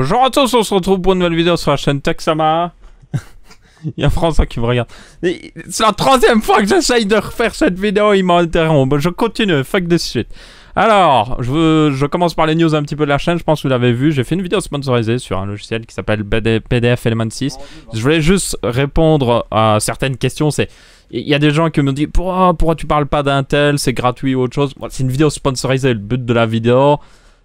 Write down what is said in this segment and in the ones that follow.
Bonjour à tous, on se retrouve pour une nouvelle vidéo sur la chaîne Texama. Il y a François qui me regarde. C'est la troisième fois que j'essaye de refaire cette vidéo, il m'a interrompu. Je continue, fuck this shit. Alors, je commence par les news un petit peu de la chaîne, je pense que vous l'avez vu. J'ai fait une vidéo sponsorisée sur un logiciel qui s'appelle PDF Element 6. Je voulais juste répondre à certaines questions. Il y a des gens qui me disent pourquoi tu parles pas d'Intel, c'est gratuit ou autre chose. C'est une vidéo sponsorisée, le but de la vidéo,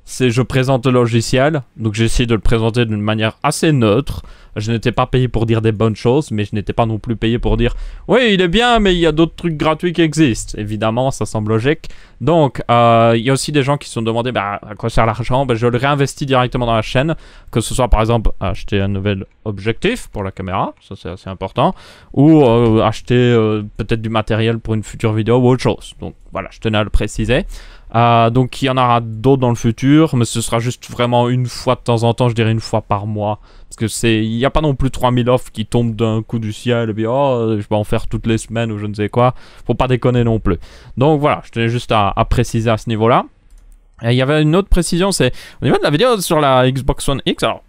c'est je présente le logiciel, donc j'ai essayé de le présenter d'une manière assez neutre. Je n'étais pas payé pour dire des bonnes choses, mais je n'étais pas non plus payé pour dire oui, il est bien, mais il y a d'autres trucs gratuits qui existent. Évidemment, ça semble logique. Donc, il y a aussi des gens qui se sont demandé à quoi sert l'argent. Je le réinvestis directement dans la chaîne, que ce soit par exemple acheter un nouvel objectif pour la caméra, ça c'est assez important, ou acheter peut-être du matériel pour une future vidéo ou autre chose. Donc voilà, je tenais à le préciser. Donc il y en aura d'autres dans le futur, mais ce sera juste vraiment une fois de temps en temps, je dirais une fois par mois. Parce que il n'y a pas non plus 3000 offres qui tombent d'un coup du ciel et puis je vais en faire toutes les semaines ou je ne sais quoi. Faut pas déconner non plus. Donc voilà, je tenais juste à préciser à ce niveau-là. Et il y avait une autre précision, c'est au niveau de la vidéo sur la Xbox One X. Alors,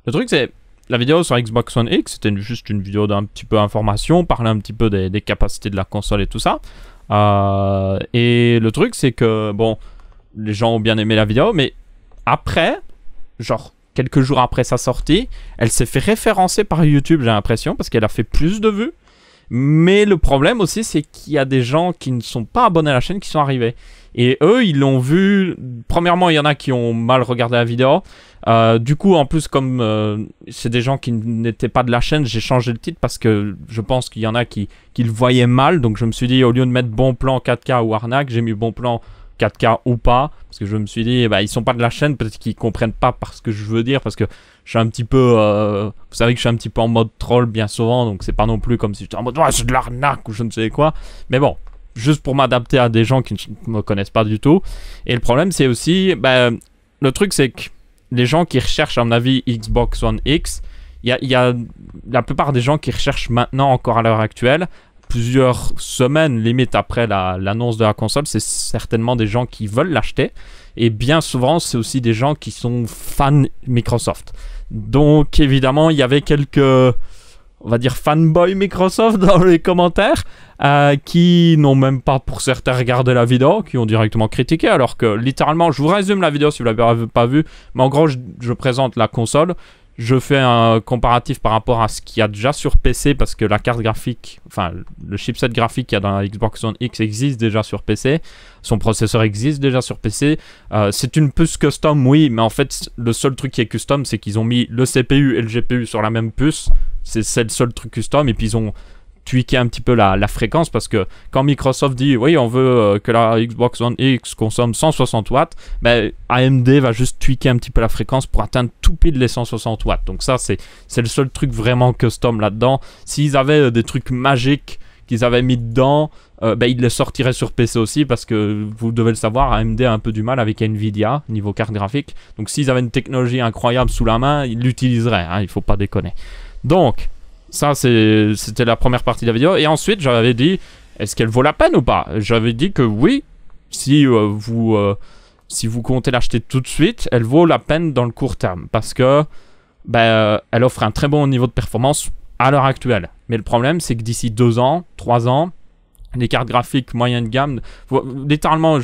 le truc c'est, la vidéo sur Xbox One X, c'était juste une vidéo d'un petit peu information, parler un petit peu des capacités de la console et tout ça. Et le truc c'est que bon, les gens ont bien aimé la vidéo, mais après, genre quelques jours après sa sortie, elle s'est fait référencer par YouTube, j'ai l'impression, parce qu'elle a fait plus de vues. Mais le problème aussi, c'est qu'il y a des gens qui ne sont pas abonnés à la chaîne qui sont arrivés. Et eux, ils l'ont vu. Premièrement, il y en a qui ont mal regardé la vidéo. Du coup, en plus, comme c'est des gens qui n'étaient pas de la chaîne, j'ai changé le titre parce que je pense qu'il y en a qui le voyaient mal. Donc je me suis dit, au lieu de mettre bon plan 4K ou arnaque, j'ai mis bon plan 4K ou pas. Parce que je me suis dit, ils sont pas de la chaîne, peut-être qu'ils comprennent pas parce que je veux dire. Parce que je suis un petit peu... vous savez que je suis un petit peu en mode troll bien souvent. Donc c'est pas non plus comme si j'étais en mode, ouais, c'est de l'arnaque ou je ne sais quoi. Mais bon, juste pour m'adapter à des gens qui ne me connaissent pas du tout. Et le problème, c'est aussi... le truc, c'est que les gens qui recherchent, à mon avis, Xbox One X, il y a la plupart des gens qui recherchent maintenant, encore à l'heure actuelle, plusieurs semaines limite après l'annonce de la console, c'est certainement des gens qui veulent l'acheter. Et bien souvent, c'est aussi des gens qui sont fans Microsoft. Donc, évidemment, il y avait quelques, on va dire, fanboys Microsoft dans les commentaires qui n'ont même pas, pour certains, regardé la vidéo, qui ont directement critiqué. Alors que, littéralement, je vous résume la vidéo si vous ne l'avez pas vue. Mais en gros, je présente la console. Je fais un comparatif par rapport à ce qu'il y a déjà sur PC parce que la carte graphique, enfin le chipset graphique qu'il y a dans la Xbox One X existe déjà sur PC. Son processeur existe déjà sur PC. C'est une puce custom, oui, mais en fait le seul truc qui est custom, c'est qu'ils ont mis le CPU et le GPU sur la même puce. C'est le seul truc custom et puis ils ont tweaker un petit peu la fréquence parce que quand Microsoft dit oui on veut que la Xbox One X consomme 160 watts, AMD va juste tweaker un petit peu la fréquence pour atteindre tout pile les 160 watts. Donc ça c'est le seul truc vraiment custom là-dedans. S'ils avaient des trucs magiques qu'ils avaient mis dedans, ils les sortiraient sur PC aussi parce que vous devez le savoir, AMD a un peu du mal avec Nvidia niveau carte graphique. Donc s'ils avaient une technologie incroyable sous la main, ils l'utiliseraient, hein, il faut pas déconner. Donc ça, c'était la première partie de la vidéo. Et ensuite, j'avais dit, est-ce qu'elle vaut la peine ou pas? J'avais dit que oui, si vous comptez l'acheter tout de suite, elle vaut la peine dans le court terme. Parce que elle offre un très bon niveau de performance à l'heure actuelle. Mais le problème, c'est que d'ici 2 ans, 3 ans, les cartes graphiques moyenne gamme, littéralement,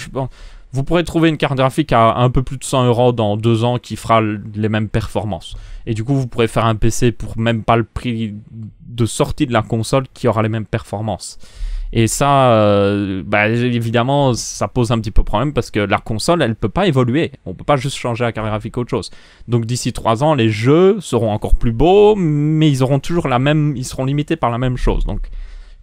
vous pourrez trouver une carte graphique à un peu plus de 100 € dans 2 ans qui fera les mêmes performances. Et du coup, vous pourrez faire un PC pour même pas le prix de sortie de la console qui aura les mêmes performances. Et ça, évidemment, ça pose un petit peu problème parce que la console, elle peut pas évoluer. On peut pas juste changer la carte graphique à autre chose. Donc d'ici 3 ans, les jeux seront encore plus beaux, mais ils auront toujours ils seront limités par la même chose. Donc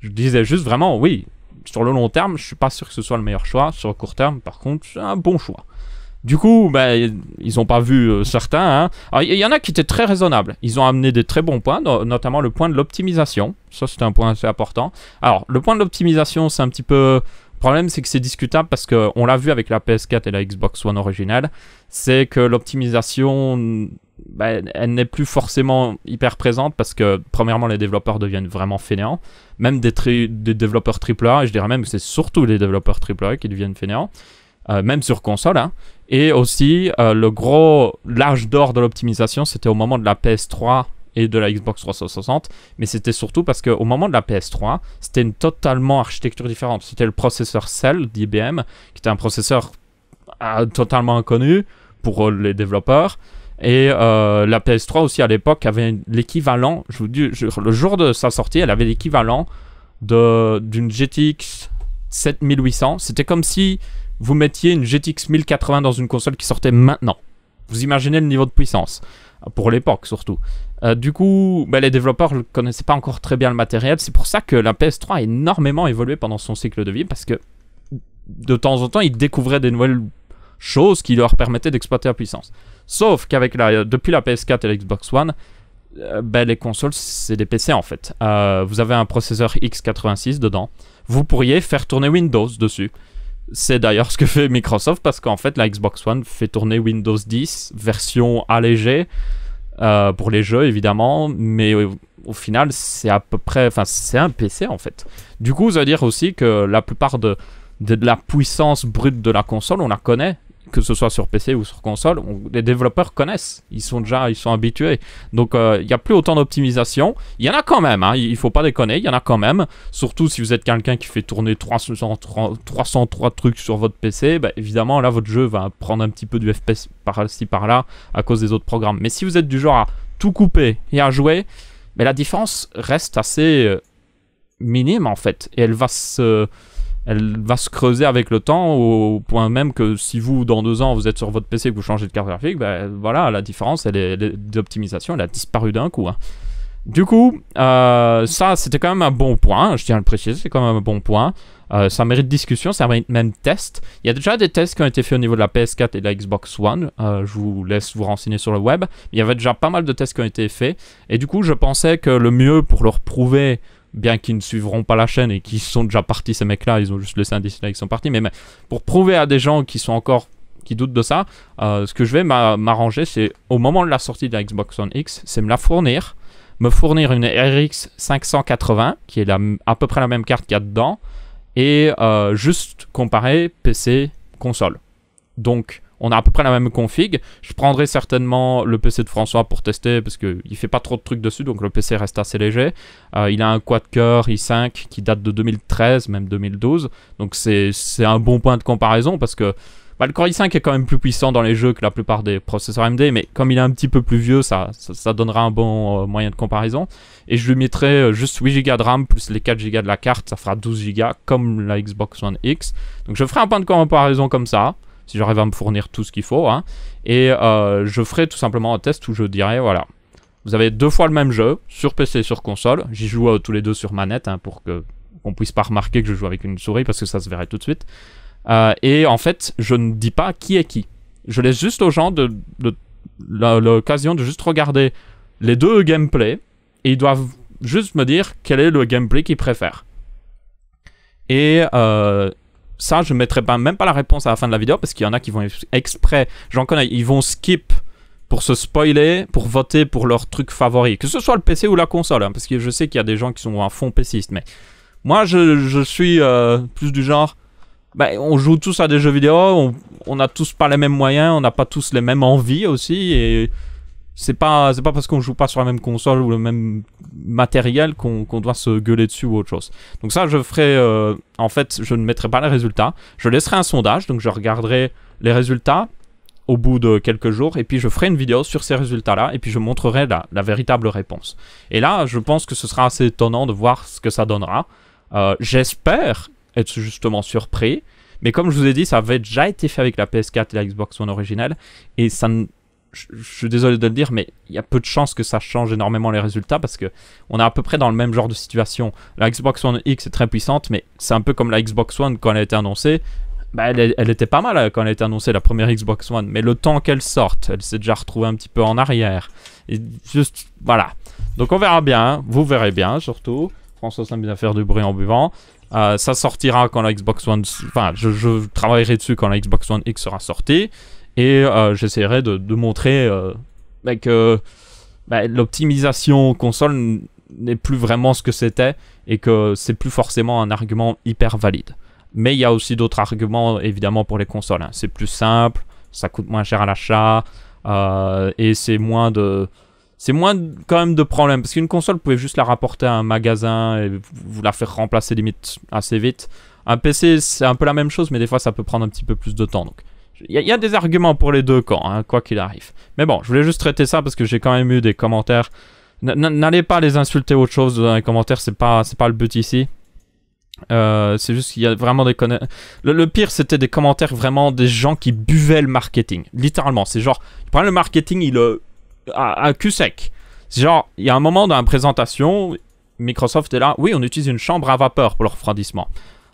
je disais juste vraiment, oui, sur le long terme, je suis pas sûr que ce soit le meilleur choix. Sur le court terme, par contre, c'est un bon choix. Du coup, ils n'ont pas vu certains. Hein. Alors, il y en a qui étaient très raisonnables. Ils ont amené des très bons points, notamment le point de l'optimisation. Ça, c'est un point assez important. Alors, le point de l'optimisation, c'est un petit peu... Le problème, c'est que c'est discutable parce qu'on l'a vu avec la PS4 et la Xbox One originale. C'est que l'optimisation, elle n'est plus forcément hyper présente parce que, premièrement, les développeurs deviennent vraiment fainéants. Même des développeurs AAA, et je dirais même que c'est surtout les développeurs AAA qui deviennent fainéants. Même sur console, hein. Et aussi, l'âge d'or de l'optimisation, c'était au moment de la PS3 et de la Xbox 360, mais c'était surtout parce qu'au moment de la PS3, c'était une totalement architecture différente. C'était le processeur Cell d'IBM, qui était un processeur totalement inconnu pour les développeurs, et la PS3 aussi à l'époque avait l'équivalent, je vous dis, le jour de sa sortie, elle avait l'équivalent d'une GTX 7800. C'était comme si vous mettiez une GTX 1080 dans une console qui sortait maintenant. Vous imaginez le niveau de puissance, pour l'époque surtout. Du coup, les développeurs ne connaissaient pas encore très bien le matériel. C'est pour ça que la PS3 a énormément évolué pendant son cycle de vie, parce que de temps en temps, ils découvraient des nouvelles choses qui leur permettaient d'exploiter la puissance. Sauf qu'avec depuis la PS4 et la Xbox One, les consoles, c'est des PC en fait. Vous avez un processeur x86 dedans. Vous pourriez faire tourner Windows dessus. C'est d'ailleurs ce que fait Microsoft, parce qu'en fait, la Xbox One fait tourner Windows 10, version allégée, pour les jeux évidemment, mais au final c'est à peu près, c'est un PC en fait. Du coup, ça veut dire aussi que la plupart de la puissance brute de la console, on la connaît, que ce soit sur PC ou sur console, les développeurs connaissent, ils sont habitués. Donc il n'y a plus autant d'optimisation. Il y en a quand même, hein, il ne faut pas déconner, il y en a quand même. Surtout si vous êtes quelqu'un qui fait tourner 303 trucs sur votre PC, évidemment là votre jeu va prendre un petit peu du FPS par-ci par-là à cause des autres programmes. Mais si vous êtes du genre à tout couper et à jouer, la différence reste assez minime en fait. Et elle va se creuser avec le temps, au point même que si vous, dans 2 ans, vous êtes sur votre PC et que vous changez de carte graphique, voilà, la différence d'optimisation, elle a disparu d'un coup. Hein. Du coup, ça, c'était quand même un bon point, je tiens à le préciser, c'est quand même un bon point. Ça mérite discussion, ça mérite même test. Il y a déjà des tests qui ont été faits au niveau de la PS4 et de la Xbox One. Je vous laisse vous renseigner sur le web. Il y avait déjà pas mal de tests qui ont été faits. Et du coup, je pensais que le mieux pour leur prouver, bien qu'ils ne suivront pas la chaîne et qui sont déjà partis, ces mecs-là, ils ont juste laissé un dislike, ils sont partis, mais pour prouver à des gens qui doutent de ça, ce que je vais m'arranger, c'est au moment de la sortie de la Xbox One X, c'est me fournir une RX 580, qui est à peu près la même carte qu'il y a dedans, et juste comparer PC, console. Donc, on a à peu près la même config. Je prendrai certainement le PC de François pour tester, parce qu'il ne fait pas trop de trucs dessus, donc le PC reste assez léger. Il a un quad-core i5 qui date de 2013, même 2012. Donc c'est un bon point de comparaison, parce que le Core i5 est quand même plus puissant dans les jeux que la plupart des processeurs AMD, mais comme il est un petit peu plus vieux, ça donnera un bon moyen de comparaison. Et je lui mettrai juste 8 Go de RAM plus les 4 Go de la carte, ça fera 12 Go comme la Xbox One X. Donc je ferai un point de comparaison comme ça, si j'arrive à me fournir tout ce qu'il faut. Hein. Et je ferai tout simplement un test où je dirai, voilà, vous avez 2 fois le même jeu, sur PC et sur console. J'y joue tous les deux sur manette, hein, pour qu'on puisse pas remarquer que je joue avec une souris, parce que ça se verrait tout de suite. Et en fait, je ne dis pas qui est qui. Je laisse juste aux gens l'occasion de juste regarder les 2 gameplays, et ils doivent juste me dire quel est le gameplay qu'ils préfèrent. Et ça, je ne mettrai même pas la réponse à la fin de la vidéo, parce qu'il y en a qui vont exprès, j'en connais, ils vont skip pour se spoiler, pour voter pour leur truc favori, que ce soit le PC ou la console, hein, parce que je sais qu'il y a des gens qui sont à fond PCistes, mais moi je suis plus du genre, on joue tous à des jeux vidéo, on n'a tous pas les mêmes moyens, on n'a pas tous les mêmes envies aussi, et c'est pas parce qu'on joue pas sur la même console ou le même matériel qu'on doit se gueuler dessus ou autre chose. Donc ça, je ferai, en fait, je ne mettrai pas les résultats, je laisserai un sondage, donc je regarderai les résultats au bout de quelques jours, et puis je ferai une vidéo sur ces résultats-là, et puis je montrerai la véritable réponse. Et là, je pense que ce sera assez étonnant de voir ce que ça donnera. J'espère être justement surpris, mais comme je vous ai dit, ça avait déjà été fait avec la PS4 et la Xbox One originale, et ça je suis désolé de le dire, mais il y a peu de chances que ça change énormément les résultats, parce que on est à peu près dans le même genre de situation. La Xbox One X est très puissante, mais c'est un peu comme la Xbox One quand elle a été annoncée. Elle était pas mal quand elle a été annoncée, la première Xbox One, mais le temps qu'elle sorte, elle s'est déjà retrouvée un petit peu en arrière. Et juste, voilà. Donc on verra bien, vous verrez bien surtout. François s'aime bien faire du bruit en buvant. Ça sortira quand la Xbox One... Enfin, je travaillerai dessus quand la Xbox One X sera sortie. Et j'essaierai de montrer que l'optimisation console n'est plus vraiment ce que c'était, et que c'est plus forcément un argument hyper valide. Mais il y a aussi d'autres arguments, évidemment, pour les consoles. Hein. C'est plus simple, ça coûte moins cher à l'achat, et c'est moins quand même de problèmes. Parce qu'une console, vous pouvez juste la rapporter à un magasin et vous la faire remplacer limite assez vite. Un PC, c'est un peu la même chose, mais des fois, ça peut prendre un petit peu plus de temps. Donc, il y a des arguments pour les deux camps, hein, quoi qu'il arrive. Mais bon, je voulais juste traiter ça parce que j'ai quand même eu des commentaires. N'allez pas les insulter autre chose dans les commentaires, c'est pas le but ici. C'est juste qu'il y a vraiment des le pire, c'était des commentaires vraiment des gens qui buvaient le marketing. Littéralement, c'est genre, ils prennent le marketing, à cul sec. C'est genre, il y a un moment dans la présentation, Microsoft est là, oui, on utilise une chambre à vapeur pour le refroidissement.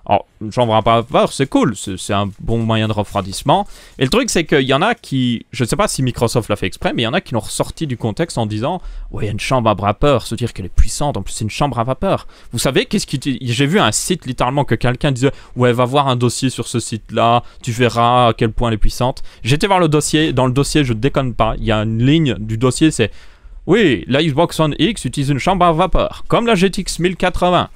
Alors, une chambre à vapeur, c'est cool, c'est un bon moyen de refroidissement. Et le truc, c'est qu'il y en a qui, je ne sais pas si Microsoft l'a fait exprès, mais il y en a qui l'ont ressorti du contexte en disant, ouais, il y a une chambre à vapeur, se dire qu'elle est puissante, en plus c'est une chambre à vapeur. Vous savez, j'ai vu un site littéralement que quelqu'un disait, ouais, va voir un dossier sur ce site-là, tu verras à quel point elle est puissante. J'étais voir le dossier, dans le dossier, je déconne pas, il y a une ligne du dossier, c'est, oui, la Xbox One X utilise une chambre à vapeur, comme la GTX 1080.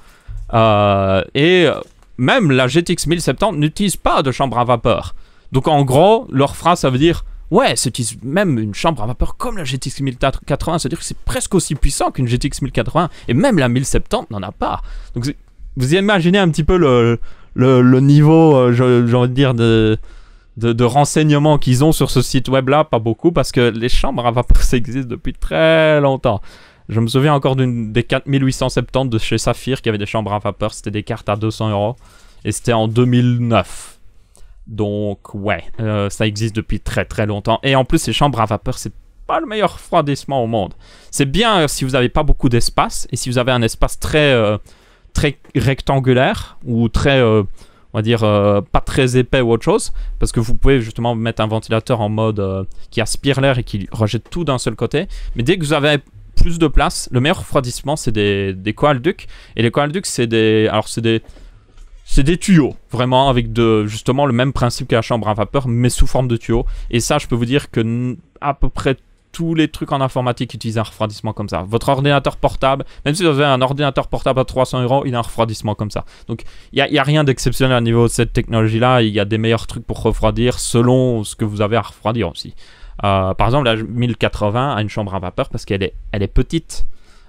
Même la GTX 1070 n'utilise pas de chambre à vapeur. Donc en gros, leur phrase, ça veut dire ouais, c'est même une chambre à vapeur comme la GTX 1080, c'est-à-dire que c'est presque aussi puissant qu'une GTX 1080, et même la 1070 n'en a pas. Donc vous imaginez un petit peu le niveau, j'ai envie de dire, de renseignements qu'ils ont sur ce site web-là, pas beaucoup, parce que les chambres à vapeur, ça existe depuis très longtemps. Je me souviens encore des 4870 de chez Saphir qui avait des chambres à vapeur. C'était des cartes à 200 €. Et c'était en 2009. Donc, ouais, ça existe depuis très très longtemps. Et en plus, ces chambres à vapeur, c'est pas le meilleur refroidissement au monde. C'est bien si vous n'avez pas beaucoup d'espace. Et si vous avez un espace très rectangulaire ou très, on va dire, pas très épais ou autre chose. Parce que vous pouvez justement mettre un ventilateur en mode qui aspire l'air et qui rejette tout d'un seul côté. Mais dès que vous avez plus de place, le meilleur refroidissement, c'est des Coalduc. Et les Coalduc, c'est des tuyaux, vraiment, avec justement le même principe que la chambre à vapeur, mais sous forme de tuyaux. Et ça, je peux vous dire que à peu près tous les trucs en informatique utilisent un refroidissement comme ça. Votre ordinateur portable, même si vous avez un ordinateur portable à 300 €, il a un refroidissement comme ça. Donc, il n'y a rien d'exceptionnel au niveau de cette technologie-là. Il y a des meilleurs trucs pour refroidir selon ce que vous avez à refroidir aussi. Par exemple, la 1080 a une chambre à vapeur parce qu'elle est petite.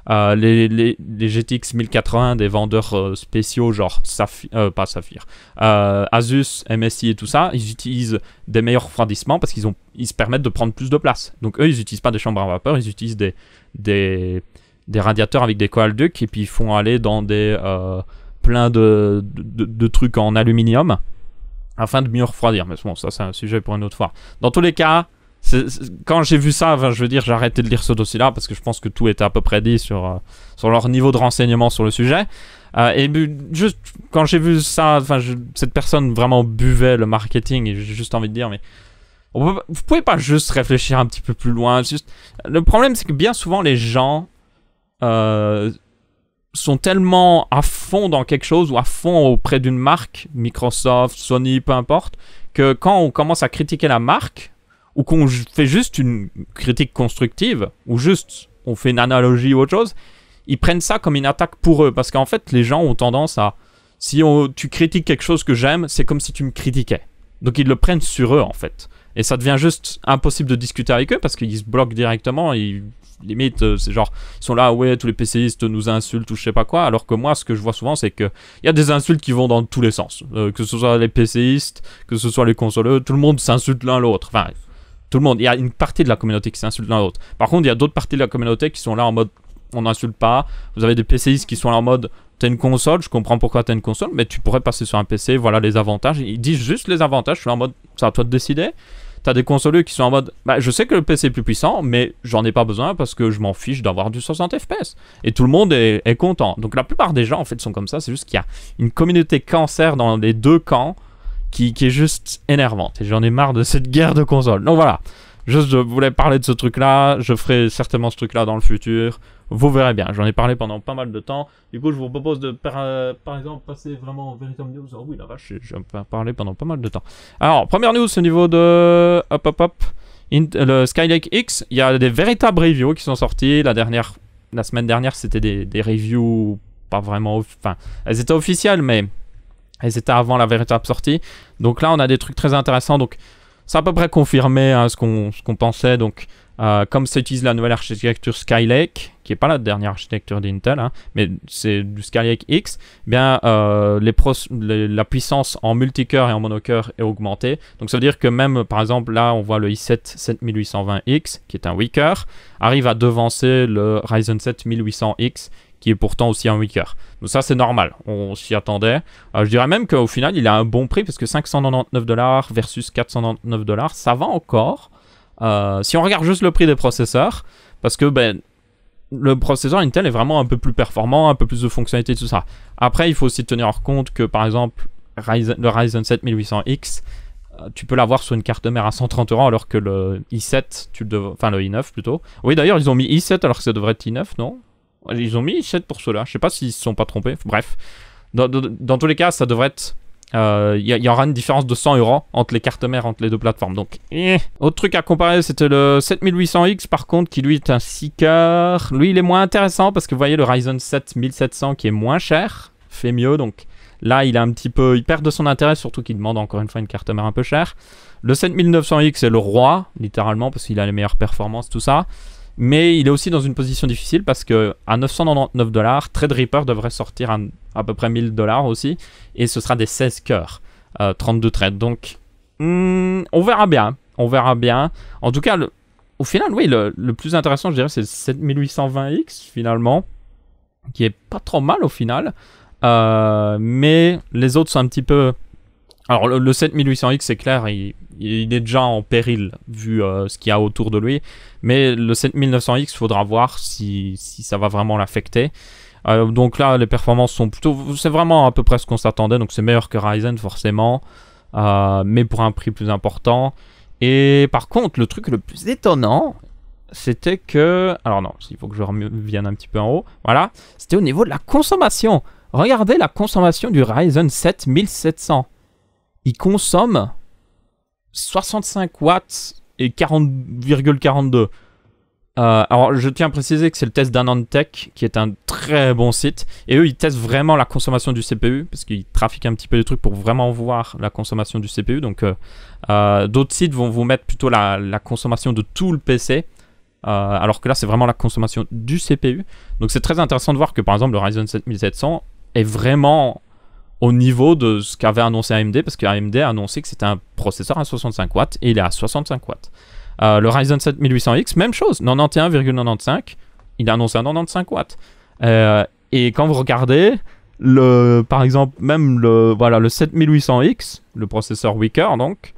Les GTX 1080 des vendeurs spéciaux, genre pas Saphir, Asus, MSI et tout ça, ils utilisent des meilleurs refroidissements parce qu'ils se permettent de prendre plus de place. Donc eux, ils n'utilisent pas des chambres à vapeur, ils utilisent des radiateurs avec des Coalduc et puis ils font aller dans plein de trucs en aluminium afin de mieux refroidir. Mais bon, ça c'est un sujet pour une autre fois. Dans tous les cas, quand j'ai vu ça, je veux dire, j'ai arrêté de lire ce dossier-là parce que je pense que tout était à peu près dit sur leur niveau de renseignement sur le sujet. Et juste quand j'ai vu ça, cette personne vraiment buvait le marketing et j'ai juste envie de dire, mais vous pouvez pas juste réfléchir un petit peu plus loin. Le problème, c'est que bien souvent, les gens sont tellement à fond dans quelque chose ou à fond auprès d'une marque, Microsoft, Sony, peu importe, que quand on commence à critiquer la marque, ou qu'on fait juste une critique constructive, ou juste on fait une analogie ou autre chose, ils prennent ça comme une attaque pour eux. Parce qu'en fait, les gens ont tendance à... Si tu critiques quelque chose que j'aime, c'est comme si tu me critiquais. Donc ils le prennent sur eux, en fait. Et ça devient juste impossible de discuter avec eux, parce qu'ils se bloquent directement, limite, c'est genre, ils sont là, ouais, tous les PCistes nous insultent ou je sais pas quoi, alors que moi, ce que je vois souvent, c'est qu'il y a des insultes qui vont dans tous les sens. Que ce soit les PCistes, que ce soit les consoleux, tout le monde s'insulte l'un l'autre. Enfin... Tout le monde, il y a une partie de la communauté qui s'insulte l'un l'autre. Par contre, il y a d'autres parties de la communauté qui sont là en mode on n'insulte pas. Vous avez des PCistes qui sont là en mode t'as une console, je comprends pourquoi t'as une console, mais tu pourrais passer sur un PC, voilà les avantages. Ils disent juste les avantages, je suis en mode c'est à toi de décider. T'as des consoleux qui sont en mode bah, je sais que le PC est plus puissant, mais j'en ai pas besoin parce que je m'en fiche d'avoir du 60 FPS. Et tout le monde est content. Donc la plupart des gens en fait sont comme ça, c'est juste qu'il y a une communauté cancer dans les deux camps. Qui est juste énervante. Et j'en ai marre de cette guerre de consoles. Donc voilà. Juste, je voulais parler de ce truc-là. Je ferai certainement ce truc-là dans le futur. Vous verrez bien. J'en ai parlé pendant pas mal de temps. Du coup, je vous propose de, par exemple, passer vraiment en véritable news. Oh oui, la vache, j'en ai parlé pendant pas mal de temps. Alors, première news, c'est au niveau de... le Skylake X. Il y a des véritables reviews qui sont sortis. La semaine dernière, c'était des reviews pas vraiment... Enfin, elles étaient officielles, mais... elles étaient avant la véritable sortie. Donc là, on a des trucs très intéressants. Donc, c'est à peu près confirmé hein, ce qu'on pensait. Donc, comme ça utilise la nouvelle architecture Skylake, qui n'est pas la dernière architecture d'Intel, hein, mais c'est du Skylake X, eh bien, la puissance en multicœur et en monocœur est augmentée. Donc, ça veut dire que même, par exemple, là, on voit le i7 7820X, qui est un 8 cœurs, arrive à devancer le Ryzen 7 1800X, qui est pourtant aussi un 8 cœurs. Donc ça, c'est normal, on s'y attendait. Je dirais même qu'au final, il a un bon prix, parce que 599$ versus 499$, ça va encore. Si on regarde juste le prix des processeurs, parce que ben, le processeur Intel est vraiment un peu plus performant, un peu plus de fonctionnalités, tout ça. Après, il faut aussi tenir compte que, par exemple, le Ryzen 7 1800X, tu peux l'avoir sur une carte mère à 130€, alors que le i7, enfin le i9 plutôt. Oui, d'ailleurs, ils ont mis i7 alors que ça devrait être i9, non? Ils ont mis i7 pour cela. Je sais pas s'ils se sont pas trompés. Bref, dans tous les cas, ça devrait être... y aura une différence de 100€ entre les cartes mères, entre les deux plateformes. Donc, autre truc à comparer, c'était le 7800X par contre, qui lui est un 6 cœurs. Lui, il est moins intéressant parce que vous voyez le Ryzen 7 1700 qui est moins cher, fait mieux. Donc là, il perd de son intérêt, surtout qu'il demande encore une fois une carte mère un peu chère. Le 7900X est le roi, littéralement, parce qu'il a les meilleures performances, tout ça. Mais il est aussi dans une position difficile parce que à 999$, Threadripper devrait sortir à peu près 1000$ aussi. Et ce sera des 16 cœurs, 32 threads. Donc, on verra bien. On verra bien. En tout cas, au final, oui, le plus intéressant, je dirais, c'est le 7820X, finalement. Qui est pas trop mal au final. Mais les autres sont un petit peu... Alors, le 7800X, c'est clair, il est déjà en péril, vu ce qu'il y a autour de lui. Mais le 7900X, il faudra voir si ça va vraiment l'affecter. Donc là, les performances sont plutôt... C'est vraiment à peu près ce qu'on s'attendait. Donc, c'est meilleur que Ryzen, forcément. Mais pour un prix plus important. Et par contre, le truc le plus étonnant, c'était que... Alors non, il faut que je revienne un petit peu en haut. Voilà. C'était au niveau de la consommation. Regardez la consommation du Ryzen 7 1700. Il consomme 65 watts et 40,42. Alors, je tiens à préciser que c'est le test d'AnandTech, qui est un très bon site. Et eux, ils testent vraiment la consommation du CPU, parce qu'ils trafiquent un petit peu des trucs pour vraiment voir la consommation du CPU. Donc, d'autres sites vont vous mettre plutôt la consommation de tout le PC. Alors que là, c'est vraiment la consommation du CPU. Donc, c'est très intéressant de voir que, par exemple, le Ryzen 7 1700 est vraiment... au niveau de ce qu'avait annoncé AMD, parce que AMD a annoncé que c'était un processeur à 65 watts, et il est à 65 watts. Le Ryzen 7 1800X, même chose, 91,95, il a annoncé à 95 watts. Et quand vous regardez, par exemple, même le 7800X, le processeur 8 cœurs, donc,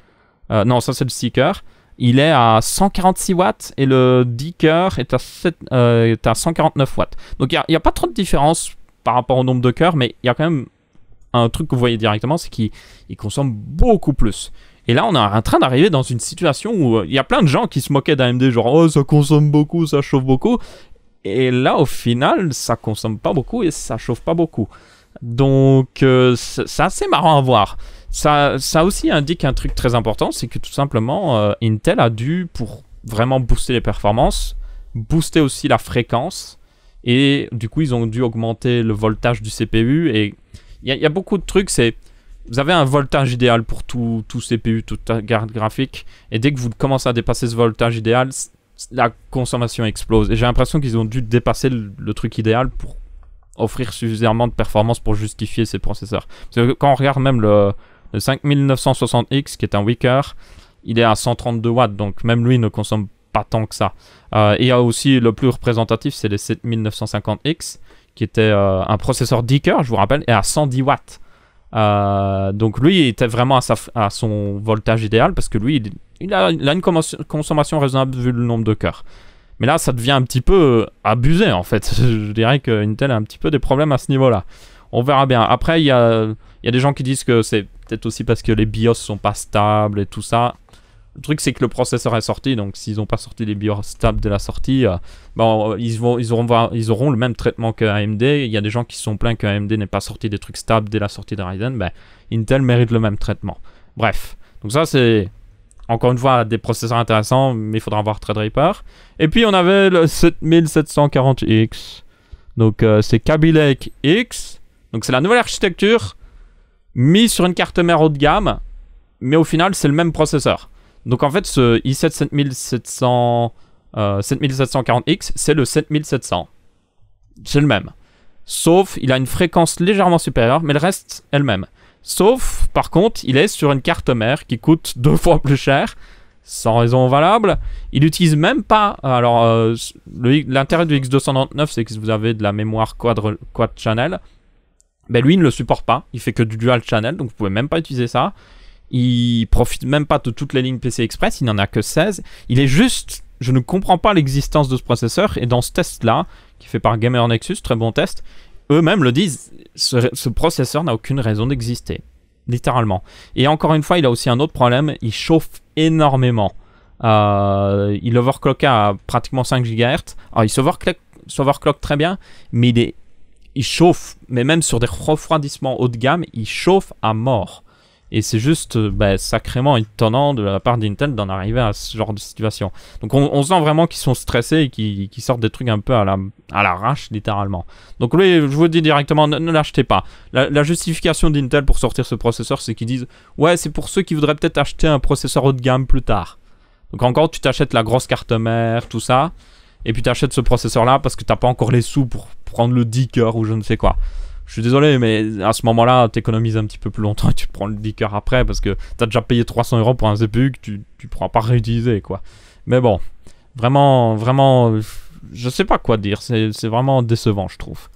non, ça c'est le 6 cœurs, il est à 146 watts, et le 10 cœurs est à 149 watts. Donc il n'y a pas trop de différence par rapport au nombre de cœurs, mais il y a quand même un truc que vous voyez directement, c'est qu'il consomme beaucoup plus. Et là, on est en train d'arriver dans une situation où il y a plein de gens qui se moquaient d'AMD, genre « Oh, ça consomme beaucoup, ça chauffe beaucoup ». Et là, au final, ça consomme pas beaucoup et ça chauffe pas beaucoup. Donc, c'est assez marrant à voir. Ça aussi indique un truc très important, c'est que tout simplement, Intel a dû, pour vraiment booster les performances, booster aussi la fréquence. Et du coup, ils ont dû augmenter le voltage du CPU. Et il y a beaucoup de trucs, vous avez un voltage idéal pour tout CPU, toute carte graphique. Et dès que vous commencez à dépasser ce voltage idéal, la consommation explose. Et j'ai l'impression qu'ils ont dû dépasser le truc idéal pour offrir suffisamment de performance pour justifier ces processeurs. Parce que quand on regarde même le 5960X, qui est un 8 cœurs, il est à 132 watts. Donc même lui ne consomme pas tant que ça. Et il y a aussi le plus représentatif, c'est le 7950X, qui était un processeur 10 cœurs, je vous rappelle, et à 110 watts. Donc lui, il était vraiment à son voltage idéal, parce que lui, il a une consommation raisonnable vu le nombre de cœurs. Mais là, ça devient un petit peu abusé, en fait. Je dirais que Intel a un petit peu des problèmes à ce niveau-là. On verra bien. Après, il y a des gens qui disent que c'est peut-être aussi parce que les BIOS sont pas stables et tout ça. Le truc, c'est que le processeur est sorti, donc s'ils n'ont pas sorti les BIOS stables de la sortie, ils auront le même traitement que AMD. Il y a des gens qui se sont plaints que AMD n'ait pas sorti des trucs stables dès la sortie de Ryzen. Intel mérite le même traitement. Bref, donc ça c'est encore une fois des processeurs intéressants, mais il faudra voir Threadripper. Et puis on avait le 7740X, donc c'est Kaby Lake X, donc c'est la nouvelle architecture mise sur une carte mère haut de gamme, mais au final c'est le même processeur. Donc en fait, ce i7 7740X, c'est le 7700. C'est le même. Sauf, il a une fréquence légèrement supérieure, mais le reste est le même. Sauf, par contre, il est sur une carte mère qui coûte 2 fois plus cher, sans raison valable. Il n'utilise même pas... Alors, l'intérêt du X299, c'est que vous avez de la mémoire quad channel. Ben lui, il ne le supporte pas. Il fait que du dual channel, donc vous pouvez même pas utiliser ça. Il profite même pas de toutes les lignes PCI Express, il n'en a que 16. Il est juste... Je ne comprends pas l'existence de ce processeur, et dans ce test-là, qui est fait par Gamer Nexus, très bon test, eux-mêmes le disent, ce processeur n'a aucune raison d'exister. Littéralement. Et encore une fois, il a aussi un autre problème, il chauffe énormément. Il overclock à pratiquement 5 GHz. Alors, il s'overclock très bien, mais il chauffe, mais même sur des refroidissements haut de gamme, il chauffe à mort. Et c'est juste sacrément étonnant de la part d'Intel d'en arriver à ce genre de situation. Donc on sent vraiment qu'ils sont stressés et qu'ils sortent des trucs un peu à l'arrache, littéralement. Donc oui, je vous dis directement, ne l'achetez pas. La justification d'Intel pour sortir ce processeur, c'est qu'ils disent « Ouais, c'est pour ceux qui voudraient peut-être acheter un processeur haut de gamme plus tard. » Donc encore, tu t'achètes la grosse carte mère, tout ça, et puis tu achètes ce processeur-là parce que tu n'as pas encore les sous pour prendre le 10 cœurs ou je ne sais quoi. Je suis désolé, mais à ce moment-là, tu économises un petit peu plus longtemps et tu prends le 10 cœurs après parce que tu as déjà payé 300 € pour un CPU que tu ne pourras pas réutiliser, quoi. Mais bon, vraiment, je sais pas quoi dire. C'est vraiment décevant, je trouve.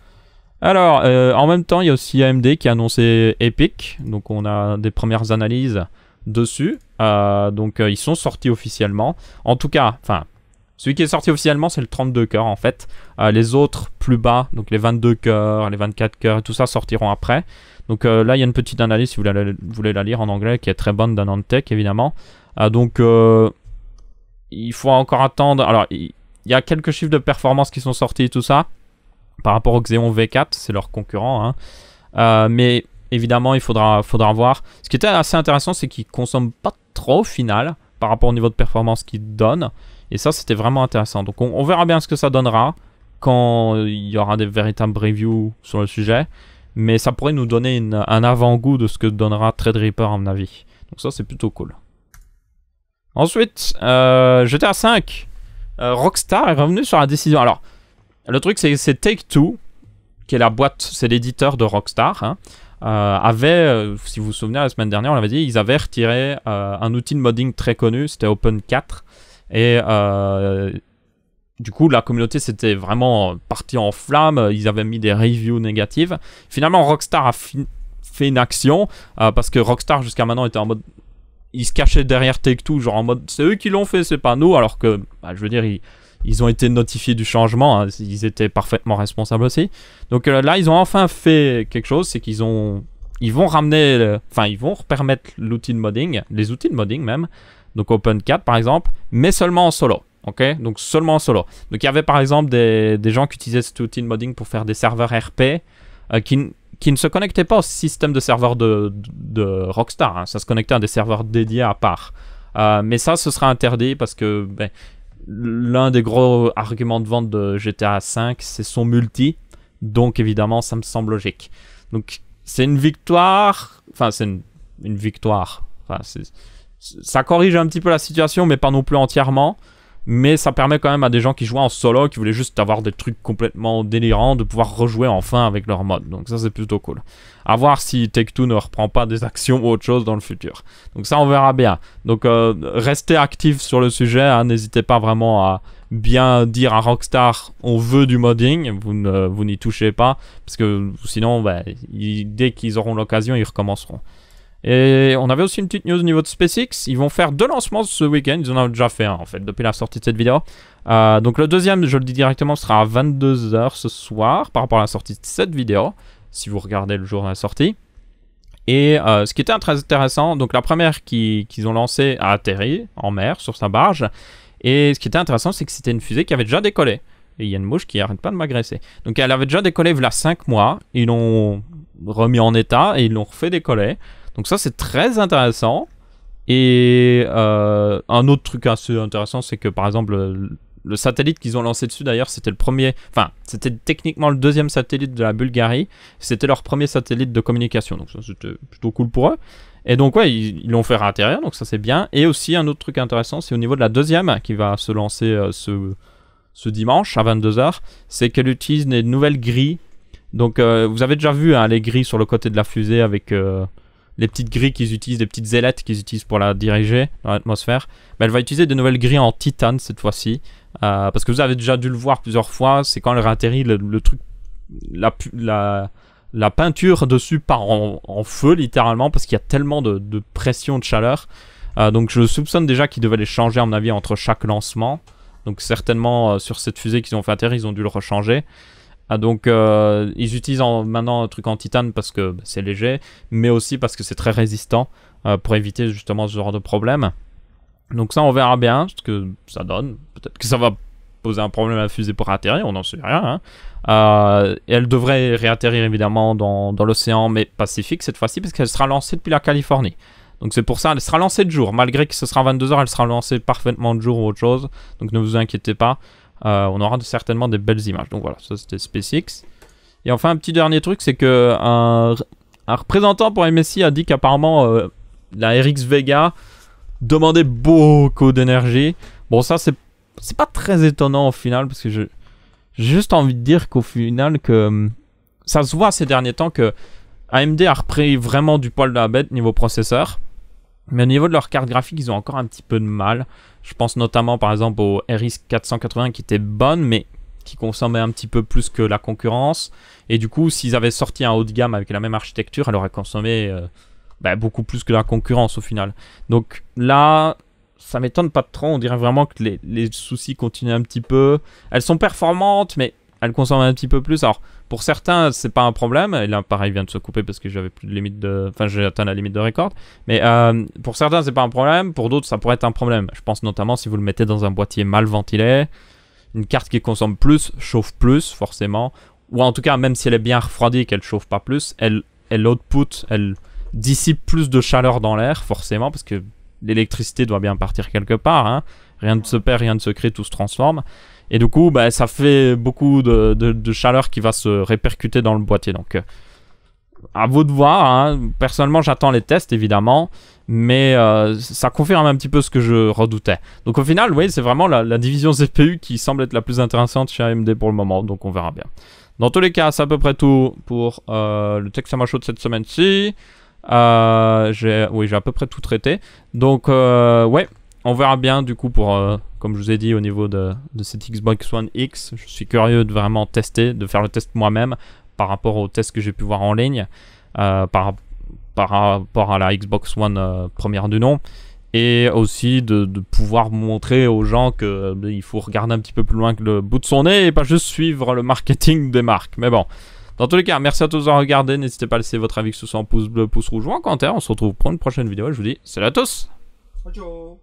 Alors, en même temps, il y a aussi AMD qui a annoncé Epic. Donc, on a des premières analyses dessus. Donc, ils sont sortis officiellement. En tout cas, enfin... Celui qui est sorti officiellement, c'est le 32 cœurs en fait. Les autres plus bas, donc les 22 cœurs, les 24 cœurs et tout ça sortiront après. Donc là, il y a une petite analyse si vous voulez la lire en anglais qui est très bonne d'Anantech évidemment. Donc il faut encore attendre. Alors il y a quelques chiffres de performance qui sont sortis et tout ça par rapport au Xeon V4, c'est leur concurrent. Hein. Mais évidemment, il faudra voir. Ce qui était assez intéressant, c'est qu'ils ne consomment pas trop au final par rapport au niveau de performance qu'ils donnent. Et ça, c'était vraiment intéressant. Donc, on verra bien ce que ça donnera quand il y aura des véritables reviews sur le sujet. Mais ça pourrait nous donner un avant-goût de ce que donnera Threadripper, à mon avis. Donc ça, c'est plutôt cool. Ensuite, GTA V. Rockstar est revenu sur la décision. Alors, le truc, c'est Take-Two, qui est la boîte, c'est l'éditeur de Rockstar, hein, si vous vous souvenez, la semaine dernière, on l'avait dit, ils avaient retiré un outil de modding très connu, c'était Open4. Et du coup, la communauté s'était vraiment partie en flammes. Ils avaient mis des reviews négatives. Finalement, Rockstar a fait une action parce que Rockstar, jusqu'à maintenant, était en mode... Ils se cachaient derrière Take-Two, genre en mode c'est eux qui l'ont fait, c'est pas nous. Alors que, je veux dire, ils ont été notifiés du changement. Hein, ils étaient parfaitement responsables aussi. Donc là, ils ont enfin fait quelque chose. C'est qu'ils ils vont ramener... Enfin, ils vont permettre l'outil de modding, les outils de modding même. Donc Open4 par exemple, mais seulement en solo. Ok, donc seulement en solo. Donc il y avait par exemple des gens qui utilisaient cet outil de modding pour faire des serveurs RP qui ne se connectaient pas au système de serveurs de Rockstar. Hein. Ça se connectait à des serveurs dédiés à part. Mais ça, ce sera interdit parce que l'un des gros arguments de vente de GTA V, c'est son multi. Donc évidemment, ça me semble logique. Donc c'est une victoire. Enfin, c'est une victoire. Enfin, ça corrige un petit peu la situation, mais pas non plus entièrement. Mais ça permet quand même à des gens qui jouaient en solo, qui voulaient juste avoir des trucs complètement délirants, de pouvoir rejouer enfin avec leur mode. Donc ça, c'est plutôt cool. À voir si Take-Two ne reprend pas des actions ou autre chose dans le futur. Donc ça, on verra bien. Donc restez actifs sur le sujet. Hein. N'hésitez pas vraiment à bien dire à Rockstar, on veut du modding. Vous n'y touchez pas. Parce que sinon, dès qu'ils auront l'occasion, ils recommenceront. Et on avait aussi une petite news au niveau de SpaceX. Ils vont faire 2 lancements ce week-end. Ils en ont déjà fait un en fait depuis la sortie de cette vidéo. Donc le deuxième, je le dis directement, sera à 22 h ce soir par rapport à la sortie de cette vidéo. Si vous regardez le jour de la sortie. Et ce qui était très intéressant, donc la première qu'ils ont lancée a atterri en mer sur sa barge. Et ce qui était intéressant, c'est que c'était une fusée qui avait déjà décollé. Et il y a une mouche qui arrête pas de m'agresser. Donc elle avait déjà décollé il y a 5 mois. Ils l'ont remis en état et ils l'ont refait décoller. Donc ça, c'est très intéressant. Et un autre truc assez intéressant, c'est que par exemple, le satellite qu'ils ont lancé dessus, d'ailleurs, c'était le premier... Enfin, c'était techniquement le deuxième satellite de la Bulgarie. C'était leur premier satellite de communication. Donc ça, c'était plutôt cool pour eux. Et donc ouais, ils l'ont fait réatterrir, donc ça c'est bien. Et aussi un autre truc intéressant, c'est au niveau de la deuxième qui va se lancer ce dimanche à 22h, c'est qu'elle utilise des nouvelles grilles. Donc vous avez déjà vu hein, les grilles sur le côté de la fusée avec les petites grilles qu'ils utilisent, les petites ailettes qu'ils utilisent pour la diriger dans l'atmosphère. Ben, elle va utiliser de nouvelles grilles en titane cette fois-ci. Parce que vous avez déjà dû le voir plusieurs fois, c'est quand elle réatterrit, le truc, la peinture dessus part en feu littéralement parce qu'il y a tellement de pression, de chaleur. Donc je soupçonne déjà qu'ils devaient les changer à mon avis entre chaque lancement. Donc certainement sur cette fusée qu'ils ont fait atterrir, ils ont dû le rechanger. Donc ils utilisent maintenant un truc en titane parce que c'est léger, mais aussi parce que c'est très résistant pour éviter justement ce genre de problème. Donc ça on verra bien ce que ça donne. Peut-être que ça va poser un problème à la fusée pour atterrir, on n'en sait rien. Hein. Et elle devrait réatterrir évidemment dans l'océan mais Pacifique cette fois-ci parce qu'elle sera lancée depuis la Californie. Donc c'est pour ça, elle sera lancée de jour. Malgré que ce sera 22h, elle sera lancée parfaitement de jour ou autre chose. Donc ne vous inquiétez pas. On aura certainement des belles images. Donc voilà, ça c'était SpaceX. Et enfin, un petit dernier truc, c'est que un représentant pour MSI a dit qu'apparemment la RX Vega demandait beaucoup d'énergie. Bon, ça c'est pas très étonnant au final, parce que j'ai juste envie de dire qu'au final, que ça se voit ces derniers temps que AMD a repris vraiment du poil de la bête niveau processeur. Mais au niveau de leur carte graphique, ils ont encore un petit peu de mal. Je pense notamment par exemple au RX 480 qui était bonne, mais qui consommait un petit peu plus que la concurrence. Et du coup, s'ils avaient sorti un haut de gamme avec la même architecture, elle aurait consommé beaucoup plus que la concurrence au final. Donc là, ça m'étonne pas trop. On dirait vraiment que les soucis continuent un petit peu. Elles sont performantes, mais elles consomment un petit peu plus. Alors, pour certains, c'est pas un problème. Et là, pareil, vient de se couper parce que j'avais plus de limite de... Enfin, j'ai atteint la limite de record. Mais pour certains, c'est pas un problème. Pour d'autres, ça pourrait être un problème. Je pense notamment si vous le mettez dans un boîtier mal ventilé. Une carte qui consomme plus, chauffe plus, forcément. Ou en tout cas, même si elle est bien refroidie et qu'elle chauffe pas plus, elle output, elle dissipe plus de chaleur dans l'air, forcément, parce que l'électricité doit bien partir quelque part. Hein. Rien ne se perd, rien ne se crée, tout se transforme. Et du coup, ça fait beaucoup de chaleur qui va se répercuter dans le boîtier. Donc, à vous de voir. Hein. Personnellement, j'attends les tests, évidemment. Mais ça confirme un petit peu ce que je redoutais. Donc, au final, oui, c'est vraiment la division CPU qui semble être la plus intéressante chez AMD pour le moment. Donc, on verra bien. Dans tous les cas, c'est à peu près tout pour le Texama Show de cette semaine-ci. J'ai à peu près tout traité. Donc, ouais. On verra bien du coup pour, comme je vous ai dit, au niveau de cette Xbox One X. Je suis curieux de vraiment tester, de faire le test moi-même par rapport aux tests que j'ai pu voir en ligne, par rapport à la Xbox One première du nom. Et aussi de pouvoir montrer aux gens qu'il faut regarder un petit peu plus loin que le bout de son nez et pas juste suivre le marketing des marques. Mais bon, dans tous les cas, merci à tous d'avoir regardé. N'hésitez pas à laisser votre avis, que ce soit en pouce bleu, pouce rouge ou en commentaire. On se retrouve pour une prochaine vidéo et je vous dis salut à tous. Ciao.